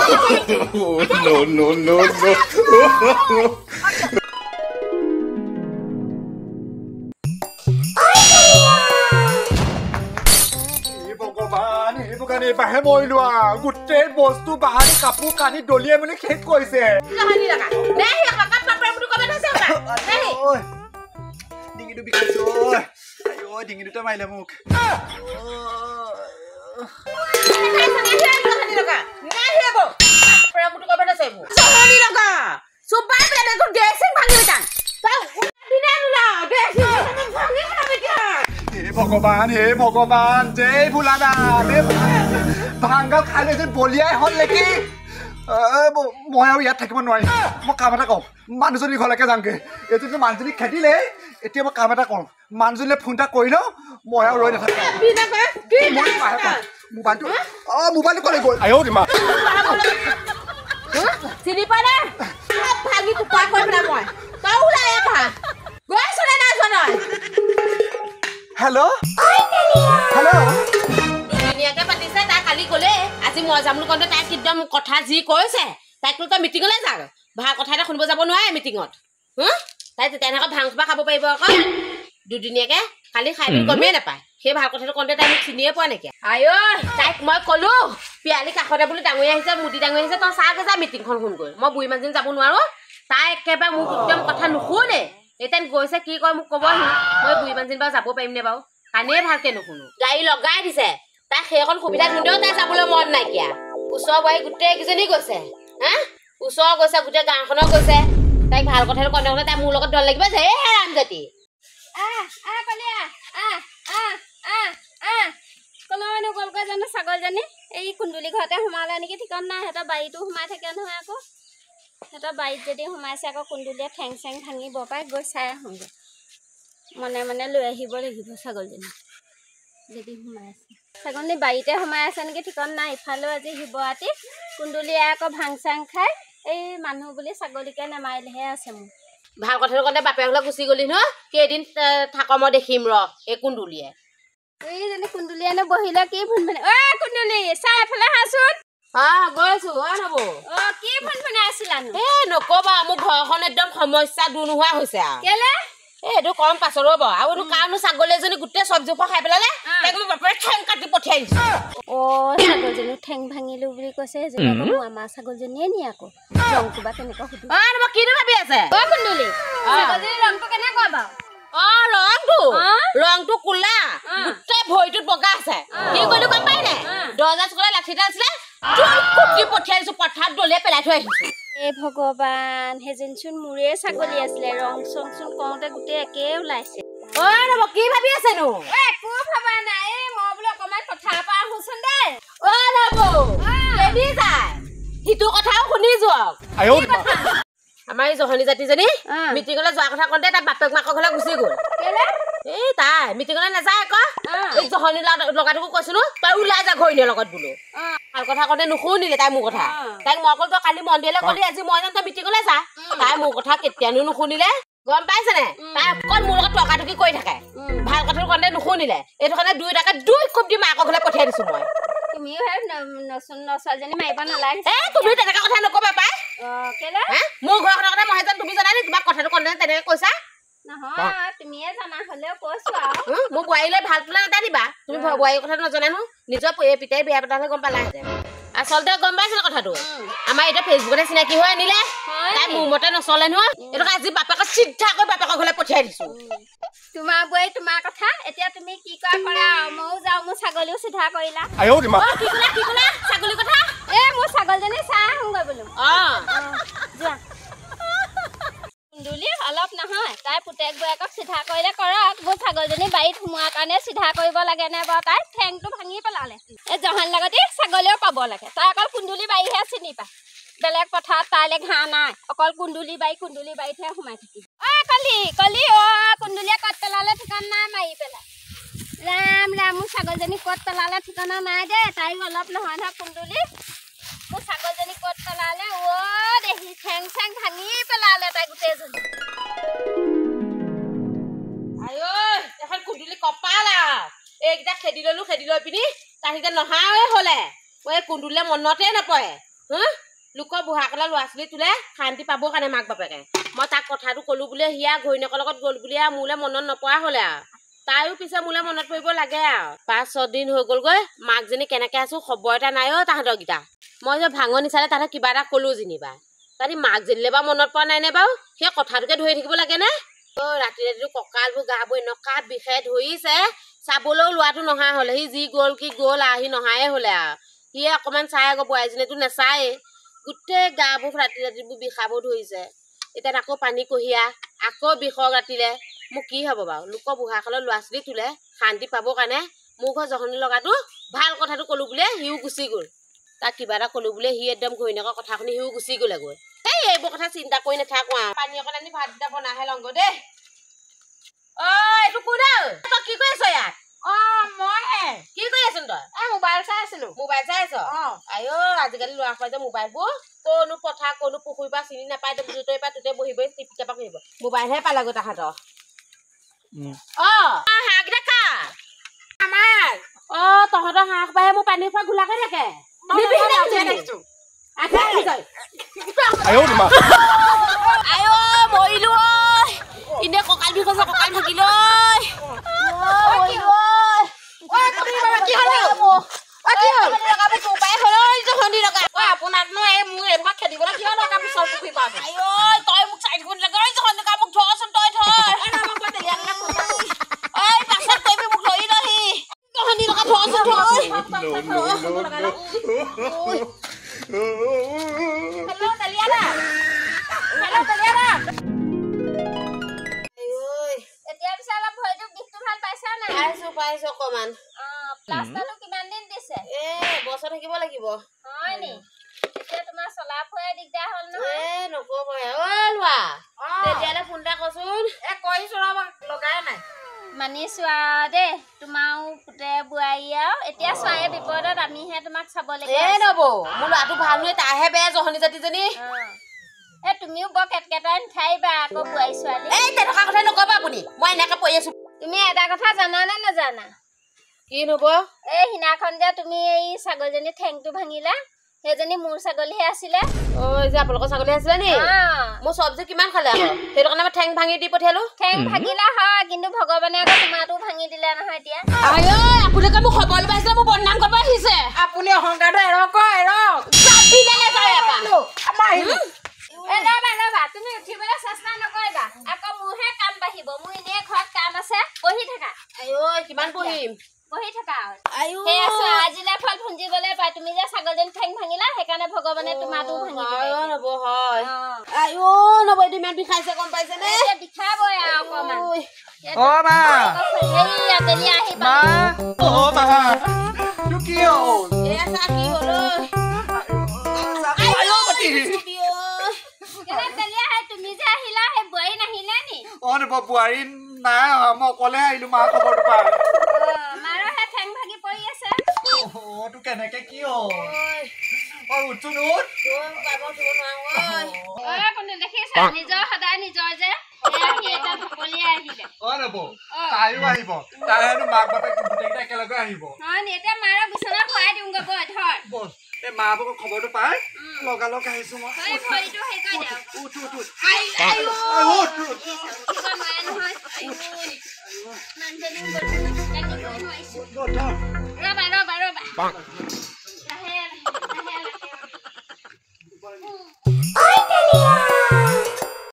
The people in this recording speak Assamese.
No. Bukan bahan moilu gute bostu bahan kapu kani dolie mene khet koise lahani laga nahi akak papra budu komen hase ba nahi oi dingi du bikaso ayo dingi du ta maile muk lahani laga nahi abo papra budu komen hase bu lahani laga subai pele ko dressing bhangi betan ta dina nula dressing bhangi na betan he bhagavan jai bhulana me bhanga khale je boliai hol leki মই আৰু ইয়াত থাকিব নোৱাৰি মই কাম এটা কওঁ মানুহজনী ঘৰলৈকে যামগে এতিটো মানুহজনী খেদিলে এতিয়া মই কাম এটা কওঁ মানুহজনীলে ফোন এটা কৰি লওঁ মই আৰু ৰৈ নাথাকো কি মোবাইলটো ক'লে গ'ল আয়ো দিমা চিনি পানে ভাগি টুকুৰা কৰি পেলাই মই তই ওলাই আহা গৈছনে নাই জনই হেল্ল' ধুনীয়াকে পাতিছে তাই কালি গ'লে আজি মই যাম কওঁতে তাইক একদম কথা যি কৈছে তাইকতো তই মিটিঙলৈ যাগ ভাল কথা এটা শুনিব যাব নোৱাৰে মিটিঙত তাই তেতিয়া এনেকৈ ভাং খোপা খাব পাৰিব আকৌ দুদিনীয়াকে কালি খাই পিনি গমেই নাপায় সেই ভাল কথাটো কওঁতে তাই মোক চিনিয়ে পোৱা নাইকিয়া আইঐ তাইক মই ক'লো পিয়ালি কাষতে বুলি ডাঙৰি আহিছে মুদি ডাঙৰি আহিছে তই চাগে যা মিটিংখন শুনগৈ মই বুঢ়ী মানুহজনী যাব নোৱাৰো তাই একেবাৰে মোক একদম কথা নুশুনে এতিয়া গৈছে কি কয় মোক ক'বহি মই বুঢ়ী মানুহজনী বাৰু যাব পাৰিম নে বাৰু কানেই ভালকে নুশুনো গাড়ী লগাই দিছে তাই সেইখন সুবিধা ধুনীয়াও তাই যাবলৈ মন নাইকিয়া ওচৰ বোৱাৰী গোটেইকেইজনী গৈছে হা ওচৰ গৈছে গোটেই গাঁওখনৰ গৈছে তাইক ভাল কথাটো কওঁতে কওঁতে তাই মোৰ লগত দল লাগিব যে এই ৰামজাতি কলৈনো গ'লগৈ জানো ছাগলজনী এই কুন্দুলি ঘৰতে সোমালে নেকি ঠিকন নাই সিহঁতৰ বাৰীতো সোমাই থাকে নহয় আকৌ সিহঁতৰ বাৰীত যদি সোমাইছে আকৌ কুন্দুলিয়ে ঠেং চেং ভাঙিব পাই গৈ চাই আহোঁগৈ মনে লৈ আহিব লাগিব ছাগলজনী যদি সোমাই আছে ছাগলী বাৰীতে সোমাই আছে নেকি ঠিকন নাই ইফালেও আজি শিৱৰাতি কুন্দুলিয়ে আকৌ ভাং চাং খাই এই মানুহ বুলি ছাগলীকে নেমাৰিলেহে আছে মোৰ ভাল কথাটো কওঁতে বাপেকলৈ গুচি গলি ন কেইদিন থাক মই দেখিম ৰ এই কুন্দুলিয়ে এইজনী কুন্দুলিয়েনো বহিলে কি ফোন মানে কুন্দুলি চাই এফালে হাচোন গৈছো নব কি ফোন ফোনাই আছিলানো নকবা মোৰ ঘৰখন একদম সমস্যা দূৰ নোহোৱা হৈছে কেলে এইটো কম পাছৰ ৰ'ব আৰু এইটো কাৰণো ছাগলী এজনী গোটেই চব্জি খোৱা খাই পেলালে তাইক মই বাপেৰে ঠেং কাটি পঠিয়াই দিছো ছাগলজনী ঠেং ভাঙিলো বুলি কৈছে সেইজনী আকৌ আমাৰ ছাগলজনীয়ে নি আকৌ ৰংটো বা কেনেকুৱা সুধো কিনো ভাবি আছে কুন্দুলি ছাগলজনীৰ ৰংটো কেনেকুৱা বাৰু ৰংটো কোলা গোটেই ভৰিটোত বগা আছে কি কৰিলো গম পাই নাই দৰ্জা চুকলে লাঠিটা আছিলে কুটি পঠিয়াই দিছো পথাৰত দলিয়াই পেলাই থৈ আহিছো এই ভগৱান সেইজনীচোন মোৰে ছাগলী আছিলে ৰং চং চোন কওঁতে গোটেই একে ওলাইছে ৰব কি ভাবি আছেনো একো ভবা নাই মই বোলো অকণমান পথাৰৰ পৰা আহোচোন দেই সিটো কথাও শুনি যোৱাক আমাৰ এই জহনী জাতিজনী মিটিঙলৈ যোৱা কথা কওঁতে তাই বাপেক মাকৰ ঘৰলৈ গুচি গ'ল এই তাই মিটিঙলৈ নাযায় আকৌ এই জহনী লগাটোকো কৈছিলো তই ওলাই যা ঘৈণীৰ লগত বোলো ভাল কথা কওঁতে নুশুনিলে তাই মোৰ কথা তাইক মই ক'লো তই কালি মন্দিৰলৈ গ'লি আজি মই যাম তই মিটিঙলৈ যা তাই মোৰ কথা কেতিয়ানো নুশুনিলে গম পাইছেনে তাই অকল মোৰ লগত টকাটকি কৰি থাকে ভাল কথাটো কওঁতে নুশুনিলে এইটো কাৰণে 2 টকা 2 খুব দি মাকৰ ঘৰলৈ পঠিয়াই দিছো মই তুমিও ছোৱালীজনী মাৰিব নালাগে তুমি তেনেকুৱা কথা নকবা পাই কেলে মোৰ ঘৰখনৰ কথা মই তুমি জানা নি তোমাক কথাটো কওঁতে তেনেকে কৈছা নহয় তুমিয়ে জানা হ'লেও কৈছো আৰু মোক বোৱাৰীলৈ ভাল পোলা এটা দিবা তুমি বোৱাৰীৰ কথাটো নজনা নো নিজৰ পিতাই বিয়া পতা গম পালাহেঁতেন আচলতে গম পাইছিল কথাটো আমাৰ এতিয়া ফেচবুকতে চিনাকি হৈ আনিলে তাই মোৰ মতে নচলে নহয় এইটো আজি বাপেকক চিধা কৰি বাপেকৰ ঘৰলৈ পঠিয়াই দিছো তোমাৰ বোৱাৰী তোমাৰ কথা এতিয়া তুমি কি কৰা ময়ো যাওঁ মোৰ ছাগলীও চিধা কৰিলা কি ক'লা ছাগলীৰ কথা মোৰ ছাগলজনী চাই আহোঁগৈ বোলো যোৱা কুন্দুলি অলপ নহয় তাই পুতেক বোৱাৰীকক চিধা কৰিলে কৰক মোৰ ছাগলজনী বাৰীত সোমোৱাৰ কাৰণে চিধা কৰিব লাগে নে বাৰু তাই ঠেংটো ভাঙি পেলালে এই জহান লগতে ছাগলীও পাব লাগে তাই অকল কুন্দুলি বাৰীহে চিনি পায় বেলেগ পথাৰত তাইলৈ ঘাঁহ নাই অকল কুন্দুলি বাৰীতহে সোমাই থাকিব কলি কুন্দুলিয়ে ক'ত পেলালে ঠিকনা নাই মাৰি পেলাই ৰাম মোৰ ছাগলজনী ক'ত পেলালে ঠিকনা নাই দেই তাইও অলপ নহয় নহয় কুন্দুলি মোৰ ছাগলজনী ক'ত পেলালে দেখি ঠেং চেং ভাঙি পেলালে তাই গোটেইজনী এখন কুন্দুলি কপাল এইকেইটা খেদি লৈ পিনি তাহিতে নহাৱে হ'লে মই কুন্দুলিলে মনতে নপৰে লোকৰ বুঢ়াকলে ল'ৰা ছোৱালী তোলে শান্তি পাবৰ কাৰণে মাক বাপেকে মই তাক কথাটো ক'লো বোলে সিয়া ঘৈণীয়েকৰ লগত গ'ল বুলি আৰু মোলৈ মনত নপৰা হ'লে আৰু তাইও পিছে মোলৈ মনত পৰিব লাগে আৰু 5-6 দিন হৈ গ'লগৈ মাকজনী কেনেকৈ আছো খবৰ এটা নাই অ' তাহাঁতৰকেইটা মই যে ভাঙৰ নিচালে তাহাঁতক কিবা এটা ক'লো যেনিবা তাহাঁতি মাকজনীলৈ বা মনত পৰা নাই নে বাৰু সেই কথাটোকে ধৰি থাকিব লাগেনে অ' ৰাতি ৰাতিটো কঁকালবোৰ গাবোৰ এনেকুৱা বিষাই ধৰিছে চাবলৈও লোৱাটো নহা হ'লে সি যি গ'ল কি গ'ল আৰু সি নহায়ে হ'লে আৰু সিয়ে অকণমান চাই আকৌ বোৱাৰীজনীতো নাচায়েই গোটেই গাবোৰ ৰাতি ৰাতিবোৰ বিষাব ধৰিছে এতিয়া আকৌ পানী কঢ়িয়া আকৌ বিষক ৰাতিলে মোক কি হ'ব বাৰু লোকৰ বুঢ়াকালৰ ল'ৰা ছোৱালী তোলে শান্তি পাবৰ কাৰণে মোৰ ঘৰ জহনী লগাটো ভাল কথাটো ক'লো বোলে সিও গুচি গ'ল তাক কিবা এটা ক'লো বোলে সি একদম ঘৈণীয়েকৰ কথা শুনি সিও গুচি গ'লেগৈ এই এইবোৰ কথা চিন্তা কৰি নাথাকো আৰু পানী অকণ আনি ভাত এটা বনাহে লওঁগৈ দেই অ' এইটো কোন তই কি কৰি আছ ইয়াত মই কি কৰি আছোন তই মোবাইল চাই আছিলো মোবাইল চাই আছ আইঅ' আজিকালি ল'ৰা ছোৱালী যে মোবাইলবোৰ ক'নো পথাৰ ক'নো পুখুৰীৰ পৰা চিনি নাপায় য'তে পৰা ত'তে বহি বহি টিপিকাপা কৰিব মোবাইলহে পালাগৈ তাহাঁতৰ হাঁহকেইটা কা আমাৰ তহঁতৰ হাঁহ বাহে মোৰ পানীৰ পৰা ঘোলাকৈ থাকে মৰিলো এনে কঁকাল বিষ হৈছে কঁকাল ভাগিল আপোনাকনো এই মোৰ এইবাৰ খেদিবলৈ কিয় দৰকাৰ পিছৰ পুখুৰী পাব তই মোক চাই দিব নালাগে মোক ধৰচোন তই ধৰ পাছত তই মোক ধৰি লহি তহঁতি লগা ধৰচোন পাইছো অকমান প্লাষ্টাৰটো কিমান দিন দিছে বছৰ থাকিব লাগিব হয় নি এতিয়া তোমাৰ চলা ফুৰা দিগদাৰ হ'ল নহয় নকবই অ' লোৱা তেতিয়ালে ফোন এটা কৰচোন কৰিছো লগাই নাই মানিছো আৰু দেই তোমাৰো পুতে বোৱাৰী আৰু এতিয়া চোৱায়ে বিপদত আমিহে তোমাক চাব লাগে নব মোৰ ল'ৰাটো ভাল নহয় তাইহে বেয়া জহনী জাতিজনী তুমিও বৰ কেটকেটাই নাথাকিবা আকৌ বোৱাৰী ছোৱালী তেনেকুৱা কথা নকবা আপুনি মই এনেকে পৰি আছো তুমি এটা কথা জানা নে নাজানা কি নব এই সিনাখন যে তুমি এই ছাগলীজনী ঠেংটো ভাঙিলা সেইজনী মোৰ ছাগলীহে আছিলে যে আপোনালোকৰ ছাগলী আছিলে নি মোৰ চব্জি কিমান খালে আকৌ সেইটো কাৰণে মই ঠেং ভাঙি দি পঠিয়ালো ঠেং ভাঙিলা হয় কিন্তু ভগৱানে আকৌ তোমাৰটো ভাঙি দিলে নহয় এতিয়া আপোনালোকে মোক খবৰ পাইছিলে মোৰ বদনাম কৰিব আহিছে আপুনি অহংকাৰটো এৰক তুমি উঠিবলৈ চেষ্টা নকৰিবা আকৌ মোৰহে কাম বাঢ়িব মোৰ এনেই ঘৰত কাম আছে বহি থাকা কিমান পঢ়িম বহি থাকা আজিলে ফল ভুঞ্জিবলৈ পাই তুমি যে ছাগলীজনী ঠেং ভাঙিলা সেইকাৰণে ভগৱানে তোমাৰটো ভাঙি ইমান বিষাইছে গম পাইছে নে বিষাবই আৰু অকমান তুমি যে আহিলা সেই বোৱাৰী নাহিলে নি বোৱাৰী নাই মই অকলে আহিলো মা খবৰটো পাই মাৰহে ঠেং ভাগি পৰি আছে তোৰ কেনেকে কি উঠছো নিজৰ সদায় নিজৰ যে তাইও আহিব তাই হেনো মাক বাপেক গোটেইকেইটা একেলগে আহিব এতিয়া মাৰ বিচনা খুৱাই দিওঁগৈ বৈ ধৰ এই মা বাপেকৰ খবৰটো পাই লগালগ আহিছো মই ৰবা